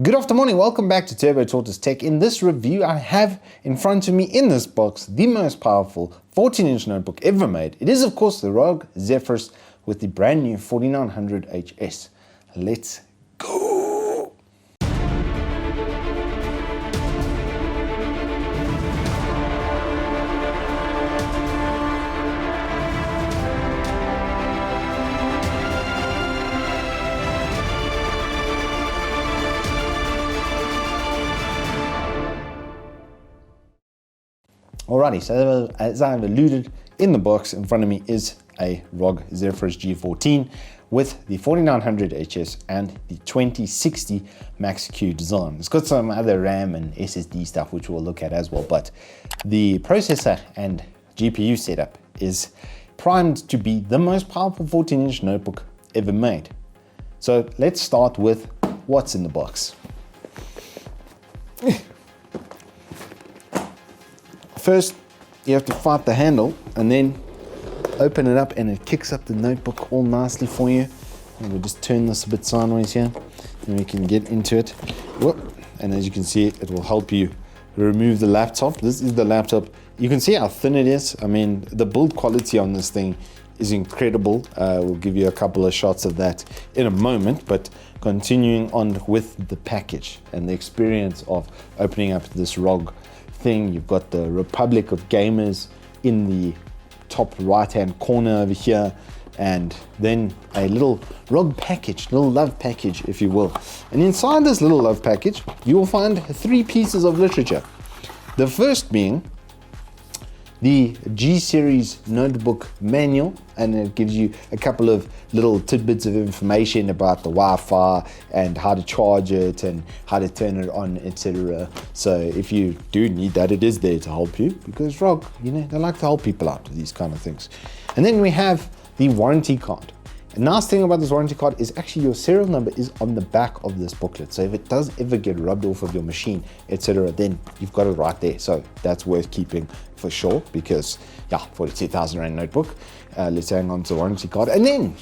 Good afternoon, welcome back to Turbo Tortoises Tech. In this review, I have in front of me in this box the most powerful 14-inch notebook ever made. It is, of course, the Rog Zephyrus with the brand new 4900HS. Let's go! Alrighty, so as I've alluded, in the box in front of me is a Rog Zephyrus G14 with the 4900HS and the 2060 Max-Q design. It's got some other RAM and SSD stuff which we'll look at as well, but the processor and GPU setup is primed to be the most powerful 14-inch notebook ever made. So let's start with what's in the box. First, you have to fight the handle and then open it up and it kicks up the notebook all nicely for you. And we'll just turn this a bit sideways here and we can get into it. Whoop. And as you can see, it will help you remove the laptop. This is the laptop. You can see how thin it is. I mean, the build quality on this thing is incredible. We'll give you a couple of shots of that in a moment, but continuing on with the package and the experience of opening up this Rog thing. You've got the Republic of Gamers in the top right hand corner over here, and then a little Rog package, little love package if you will. And inside this little love package you will find 3 pieces of literature. The first being the G series notebook manual, and it gives you a couple of little tidbits of information about the Wi-Fi and how to charge it and how to turn it on, etc. So if you do need that, it is there to help you, because Rog, you know, they like to help people out with these kind of things. And then we have the warranty card. The nice thing about this warranty card is actually your serial number is on the back of this booklet. So if it does ever get rubbed off of your machine, etc., then you've got it right there. So that's worth keeping for sure, because yeah, 42,000 Rand notebook. Let's hang on to the warranty card. And then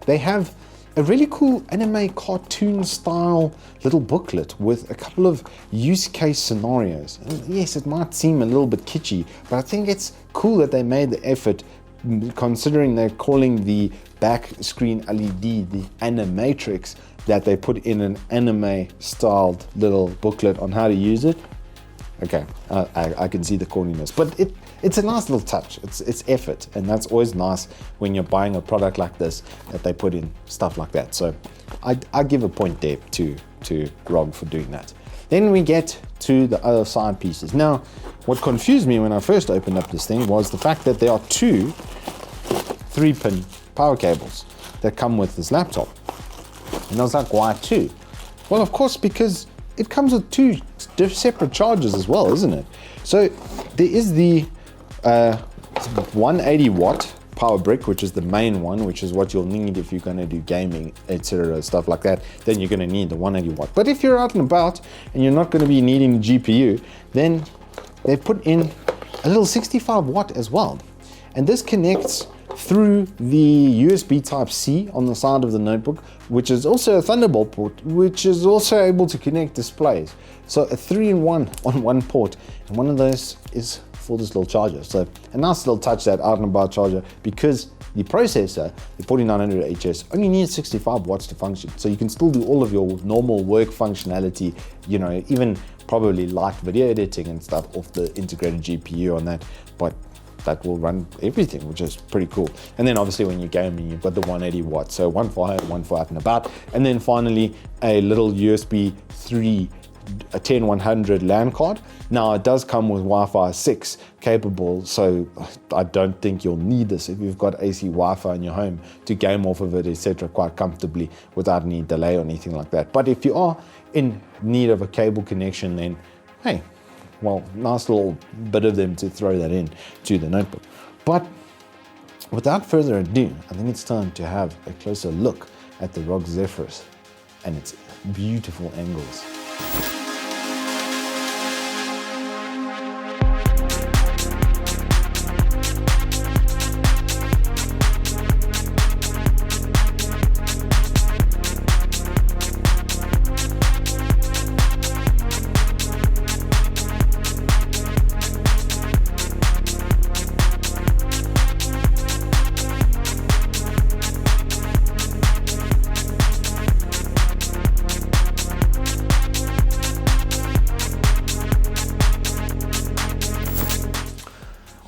they have a really cool anime cartoon style little booklet with a couple of use case scenarios. And yes, it might seem a little bit kitschy, but I think it's cool that they made the effort, considering they're calling the back screen LED the animatrix, that they put in an anime styled little booklet on how to use it. Okay, I can see the corniness, but it's a nice little touch. It's effort, and that's always nice when you're buying a product like this, that they put in stuff like that. So I give a point there to Rog for doing that. Then we get to the other side pieces. Now, what confused me when I first opened up this thing was the fact that there are 2 3-pin power cables that come with this laptop. And I was like, why 2? Well, of course, because it comes with 2 separate chargers as well, isn't it? So there is the 180 watt power brick, which is the main one, which is what you'll need if you're going to do gaming, etc., stuff like that. Then you're going to need the 180 watt. But if you're out and about and you're not going to be needing the GPU, then they put in a little 65 watt as well. And this connects through the USB Type-C on the side of the notebook, which is also a Thunderbolt port, which is also able to connect displays. So a 3-in-1 on one port, and one of those is for this little charger. So a nice little touch, that out and about charger, because the processor, the 4900HS, only needs 65 watts to function. So you can still do all of your normal work functionality, you know, even probably light video editing and stuff off the integrated GPU on that, but that will run everything, which is pretty cool. And then obviously when you're gaming, you've got the 180 watts, so one for home, one for out and about. And then finally a little USB 3 a 10100 LAN card. Now it does come with Wi-Fi 6 capable, so I don't think you'll need this if you've got AC Wi-Fi in your home to game off of it, etc., quite comfortably without any delay or anything like that. But if you are in need of a cable connection, then hey, well, nice little bit of them to throw that in to the notebook. But without further ado, I think it's time to have a closer look at the Rog Zephyrus and its beautiful angles.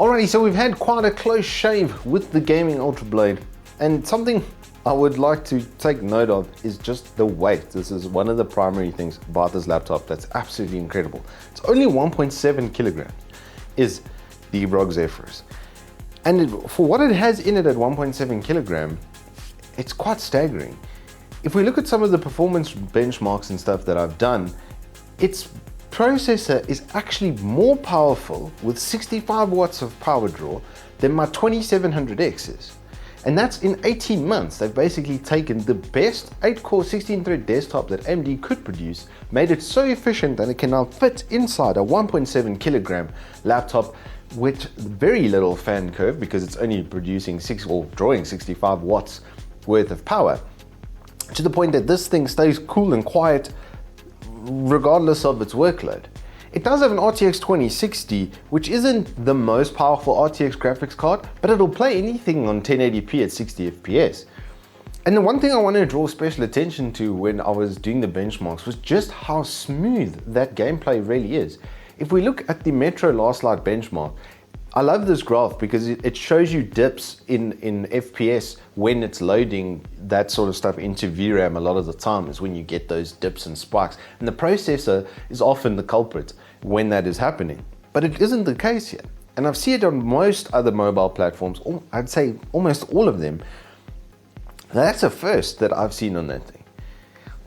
Alrighty, so we've had quite a close shave with the gaming Ultra Blade, and something I would like to take note of is just the weight. This is one of the primary things about this laptop that's absolutely incredible. It's only 1.7 kilograms is the Rog Zephyrus. And for what it has in it at 1.7 kilogram, it's quite staggering. If we look at some of the performance benchmarks and stuff that I've done, its processor is actually more powerful with 65 watts of power draw than my 2700X is. And that's in 18 months. They've basically taken the best 8-core 16-thread desktop that AMD could produce, made it so efficient that it can now fit inside a 1.7 kilogram laptop with very little fan curve because it's only producing drawing 65 watts worth of power, to the point that this thing stays cool and quiet regardless of its workload. It does have an RTX 2060, which isn't the most powerful RTX graphics card, but it'll play anything on 1080p at 60 FPS. And the one thing I want to draw special attention to when I was doing the benchmarks was just how smooth that gameplay really is. If we look at the Metro Last Light benchmark, I love this graph because it shows you dips in FPS when it's loading that sort of stuff into VRAM. A lot of the time is when you get those dips and spikes, and the processor is often the culprit when that is happening. But it isn't the case here, and I've seen it on most other mobile platforms. I'd say almost all of them. That's a first that I've seen on that thing.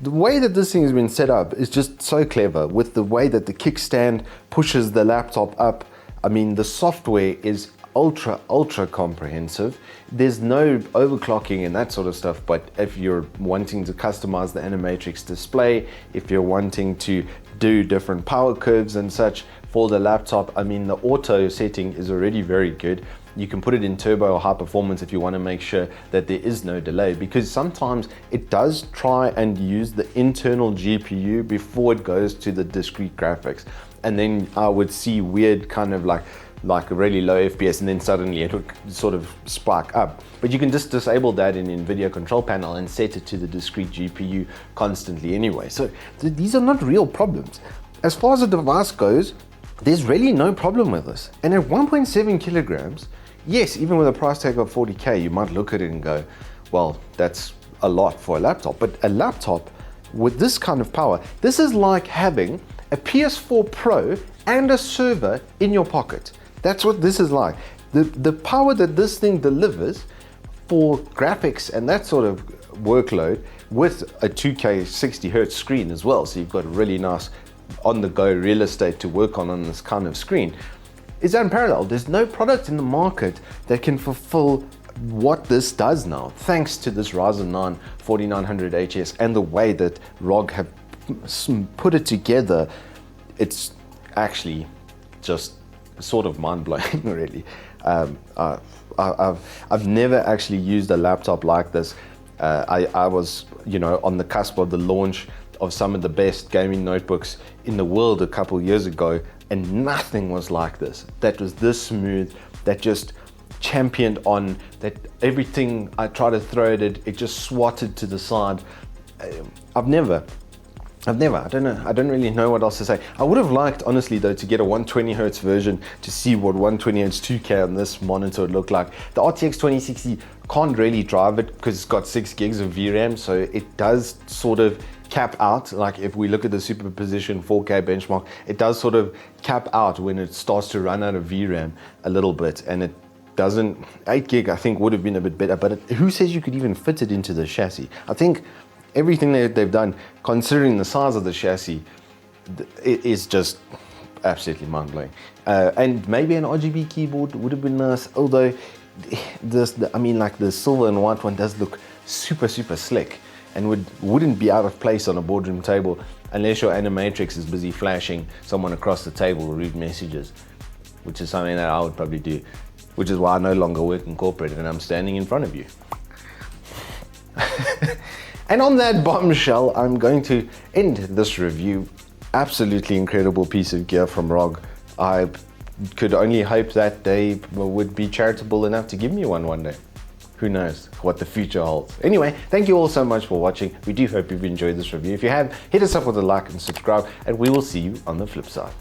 The way that this thing has been set up is just so clever, with the way that the kickstand pushes the laptop up. I mean, the software is ultra comprehensive. There's no overclocking and that sort of stuff, but if you're wanting to customize the animatrix display, if you're wanting to do different power curves and such for the laptop, I mean, the auto setting is already very good. You can put it in turbo or high performance if you want to make sure that there is no delay, because sometimes it does try and use the internal GPU before it goes to the discrete graphics. And then I would see weird kind of like a really low FPS, and then suddenly it would sort of spike up. But you can just disable that in NVIDIA control panel and set it to the discrete GPU constantly anyway. So these are not real problems. As far as the device goes, there's really no problem with this. And at 1.7 kilograms, yes, even with a price tag of 40K, you might look at it and go, well, that's a lot for a laptop. But a laptop with this kind of power, this is like having a PS4 Pro and a server in your pocket. That's what this is like. The power that this thing delivers for graphics and that sort of workload with a 2K 60 Hz screen as well, so you've got really nice on-the-go real estate to work on this kind of screen, is unparalleled. There's no product in the market that can fulfill what this does now, thanks to this Ryzen 9 4900HS and the way that ROG have put it together. It's actually just sort of mind-blowing, really. I've never actually used a laptop like this. I was, on the cusp of the launch of some of the best gaming notebooks in the world a couple years ago, and nothing was like this. That was this smooth, that just championed on, that everything I tried to throw at it, it just swatted to the side. I don't really know what else to say. I would have liked, honestly though, to get a 120 Hz version to see what 120 Hz 2K on this monitor would look like. The RTX 2060 can't really drive it because it's got 6 gigs of VRAM, so it does sort of cap out. Like if we look at the Superposition 4K benchmark, it does sort of cap out when it starts to run out of VRAM a little bit, and it doesn't. 8 gig I think would have been a bit better, but who says you could even fit it into the chassis? I think everything that they've done, considering the size of the chassis, it is just absolutely mind-blowing. And maybe an RGB keyboard would have been nice, although the silver and white one does look super slick and wouldn't be out of place on a boardroom table unless your animatrix is busy flashing someone across the table rude messages, which is something that I would probably do, which is why I no longer work in corporate and I'm standing in front of you. And on that bombshell, I'm going to end this review. Absolutely incredible piece of gear from ROG. I could only hope that they would be charitable enough to give me one day. Who knows what the future holds. Anyway, thank you all so much for watching. We do hope you've enjoyed this review. If you have, hit us up with a like and subscribe, and we will see you on the flip side.